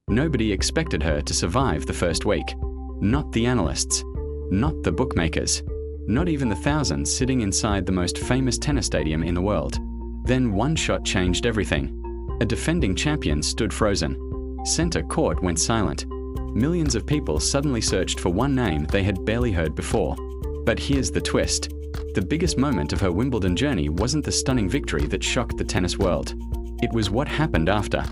Nobody expected her to survive the first week. Not the analysts, not the bookmakers, not even the thousands sitting inside the most famous tennis stadium in the world. Then one shot changed everything. A defending champion stood frozen. Center court went silent. Millions of people suddenly searched for one name they had barely heard before. But here's the twist. The biggest moment of her Wimbledon journey wasn't the stunning victory that shocked the tennis world. It was what happened after.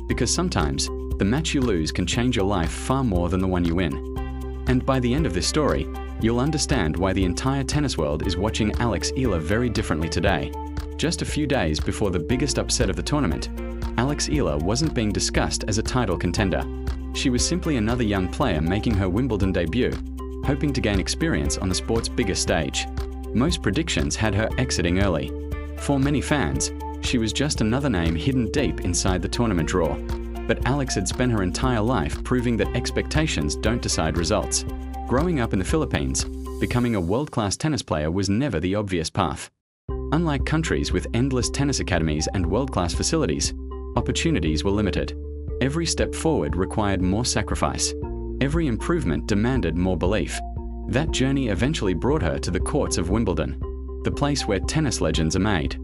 Because sometimes, the match you lose can change your life far more than the one you win. And by the end of this story, you'll understand why the entire tennis world is watching Alex Eala very differently today. Just a few days before the biggest upset of the tournament, Alex Eala wasn't being discussed as a title contender. She was simply another young player making her Wimbledon debut, hoping to gain experience on the sport's biggest stage. Most predictions had her exiting early. For many fans, she was just another name hidden deep inside the tournament draw. But Alex had spent her entire life proving that expectations don't decide results. Growing up in the Philippines, becoming a world-class tennis player was never the obvious path. Unlike countries with endless tennis academies and world-class facilities, opportunities were limited. Every step forward required more sacrifice. Every improvement demanded more belief. That journey eventually brought her to the courts of Wimbledon, the place where tennis legends are made,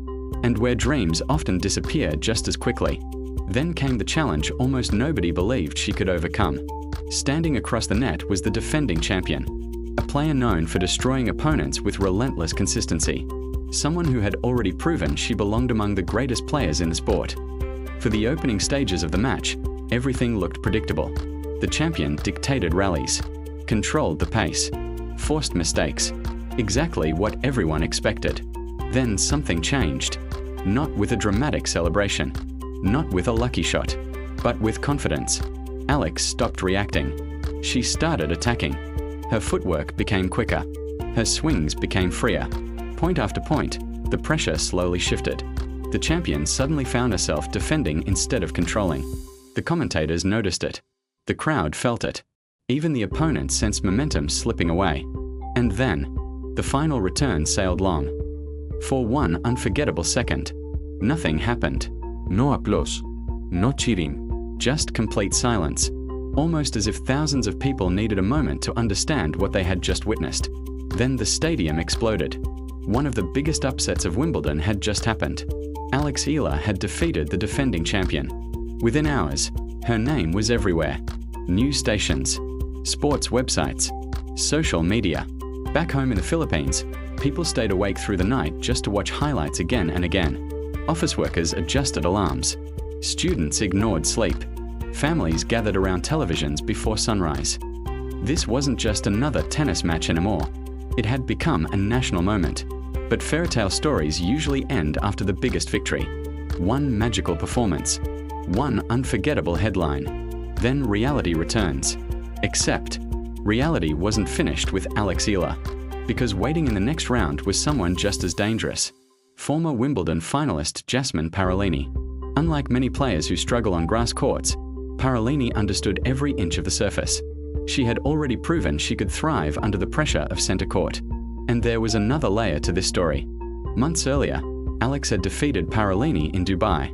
and where dreams often disappear just as quickly. Then came the challenge almost nobody believed she could overcome. Standing across the net was the defending champion, a player known for destroying opponents with relentless consistency, someone who had already proven she belonged among the greatest players in the sport. For the opening stages of the match, everything looked predictable. The champion dictated rallies, controlled the pace, forced mistakes, exactly what everyone expected. Then something changed, not with a dramatic celebration, not with a lucky shot, but with confidence. Alex stopped reacting. She started attacking. Her footwork became quicker. Her swings became freer. Point after point, the pressure slowly shifted. The champion suddenly found herself defending instead of controlling. The commentators noticed it. The crowd felt it. Even the opponent sensed momentum slipping away. And then, the final return sailed long. For one unforgettable second, nothing happened. No applause, no cheering, just complete silence, almost as if thousands of people needed a moment to understand what they had just witnessed. Then the stadium exploded. One of the biggest upsets of Wimbledon had just happened. Alex Eala had defeated the defending champion. Within hours, her name was everywhere. News stations, sports websites, social media. Back home in the Philippines, people stayed awake through the night just to watch highlights again and again. Office workers adjusted alarms. Students ignored sleep. Families gathered around televisions before sunrise. This wasn't just another tennis match anymore. It had become a national moment. But fairytale stories usually end after the biggest victory. One magical performance. One unforgettable headline. Then reality returns. Except, reality wasn't finished with Alex Eala. Because waiting in the next round was someone just as dangerous. Former Wimbledon finalist Jasmine Paolini. Unlike many players who struggle on grass courts, Paolini understood every inch of the surface. She had already proven she could thrive under the pressure of center court. And there was another layer to this story. Months earlier, Alex had defeated Paolini in Dubai.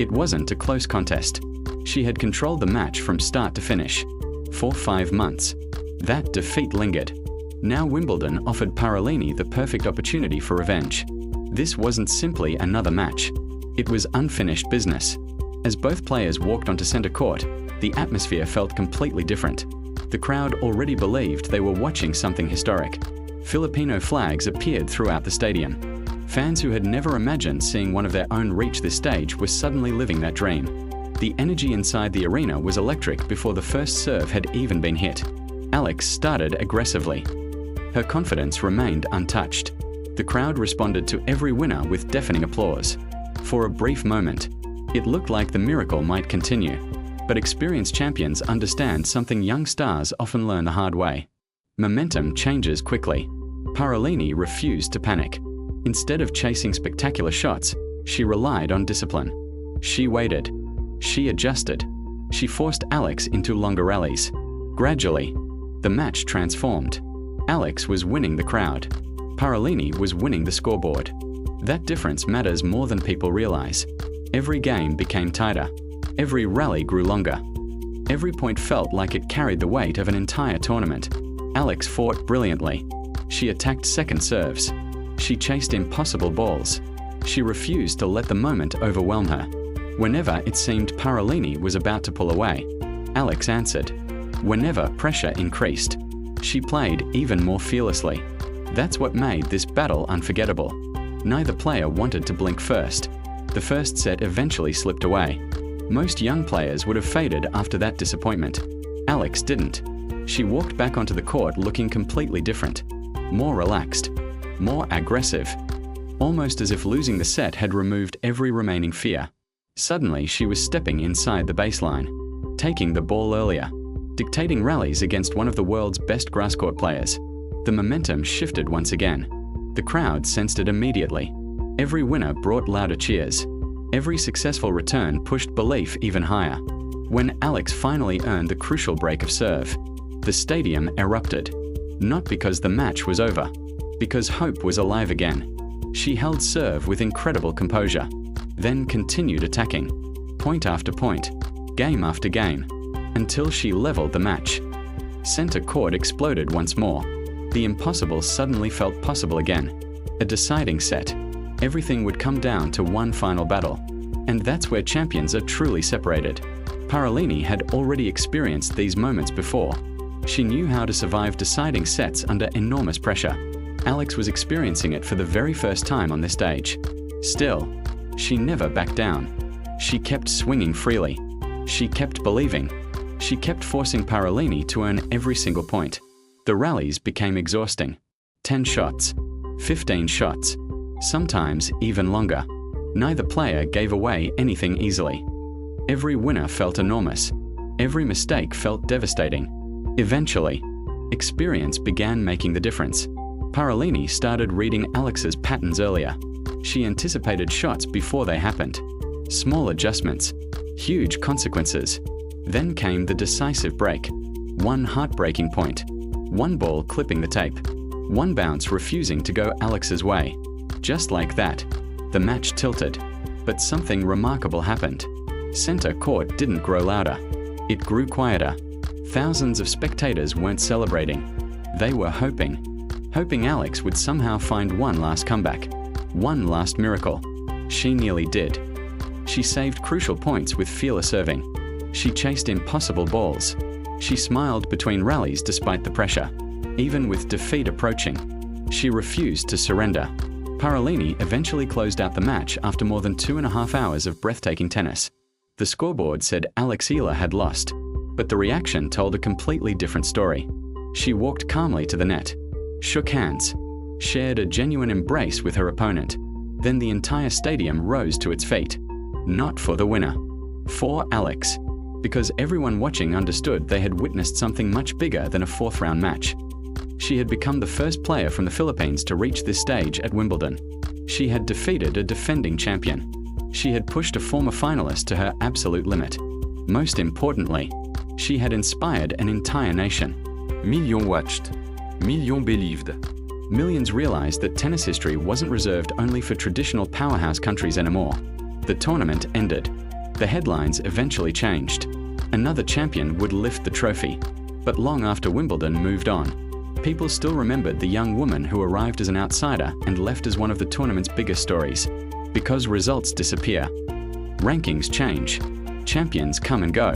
It wasn't a close contest. She had controlled the match from start to finish. For 5 months. That defeat lingered. Now Wimbledon offered Paolini the perfect opportunity for revenge. This wasn't simply another match. It was unfinished business. As both players walked onto center court, the atmosphere felt completely different. The crowd already believed they were watching something historic. Filipino flags appeared throughout the stadium. Fans who had never imagined seeing one of their own reach this stage were suddenly living that dream. The energy inside the arena was electric before the first serve had even been hit. Alex started aggressively. Her confidence remained untouched. The crowd responded to every winner with deafening applause. For a brief moment, it looked like the miracle might continue. But experienced champions understand something young stars often learn the hard way. Momentum changes quickly. Paolini refused to panic. Instead of chasing spectacular shots, she relied on discipline. She waited. She adjusted. She forced Alex into longer rallies. Gradually, the match transformed. Alex was winning the crowd. Paolini was winning the scoreboard. That difference matters more than people realize. Every game became tighter. Every rally grew longer. Every point felt like it carried the weight of an entire tournament. Alex fought brilliantly. She attacked second serves. She chased impossible balls. She refused to let the moment overwhelm her. Whenever it seemed Paolini was about to pull away, Alex answered. Whenever pressure increased, she played even more fearlessly. That's what made this battle unforgettable. Neither player wanted to blink first. The first set eventually slipped away. Most young players would have faded after that disappointment. Alex didn't. She walked back onto the court looking completely different. More relaxed. More aggressive. Almost as if losing the set had removed every remaining fear. Suddenly, she was stepping inside the baseline, taking the ball earlier, dictating rallies against one of the world's best grass court players. The momentum shifted once again. The crowd sensed it immediately. Every winner brought louder cheers. Every successful return pushed belief even higher. When Alex finally earned the crucial break of serve, the stadium erupted. Not because the match was over, because hope was alive again. She held serve with incredible composure, then continued attacking, point after point, game after game, until she leveled the match. Center court exploded once more. The impossible suddenly felt possible again. A deciding set. Everything would come down to one final battle. And that's where champions are truly separated. Paolini had already experienced these moments before. She knew how to survive deciding sets under enormous pressure. Alex was experiencing it for the very first time on this stage. Still, she never backed down. She kept swinging freely. She kept believing. She kept forcing Paolini to earn every single point. The rallies became exhausting. 10 shots, 15 shots, sometimes even longer. Neither player gave away anything easily. Every winner felt enormous. Every mistake felt devastating. Eventually, experience began making the difference. Paolini started reading Alex's patterns earlier. She anticipated shots before they happened. Small adjustments, huge consequences. Then came the decisive break. One heartbreaking point. One ball clipping the tape. One bounce refusing to go Alex's way. Just like that, the match tilted. But something remarkable happened. Center court didn't grow louder. It grew quieter. Thousands of spectators weren't celebrating. They were hoping Alex would somehow find one last comeback. One last miracle. She nearly did. She saved crucial points with fearless serving. She chased impossible balls. She smiled between rallies despite the pressure. Even with defeat approaching, she refused to surrender. Paolini eventually closed out the match after more than 2.5 hours of breathtaking tennis. The scoreboard said Alex Eala had lost, but the reaction told a completely different story. She walked calmly to the net, shook hands, shared a genuine embrace with her opponent. Then the entire stadium rose to its feet. Not for the winner. For Alex. Because everyone watching understood they had witnessed something much bigger than a fourth-round match. She had become the first player from the Philippines to reach this stage at Wimbledon. She had defeated a defending champion. She had pushed a former finalist to her absolute limit. Most importantly, she had inspired an entire nation. Millions watched. Millions believed. Millions realized that tennis history wasn't reserved only for traditional powerhouse countries anymore. The tournament ended. The headlines eventually changed. Another champion would lift the trophy. But long after Wimbledon moved on, people still remembered the young woman who arrived as an outsider and left as one of the tournament's biggest stories. Because results disappear. Rankings change. Champions come and go.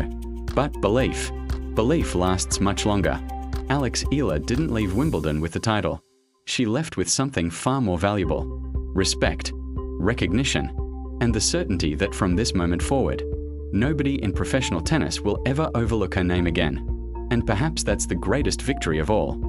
But belief lasts much longer. Alex Eala didn't leave Wimbledon with the title. She left with something far more valuable. Respect, recognition, and the certainty that from this moment forward, nobody in professional tennis will ever overlook her name again. And perhaps that's the greatest victory of all.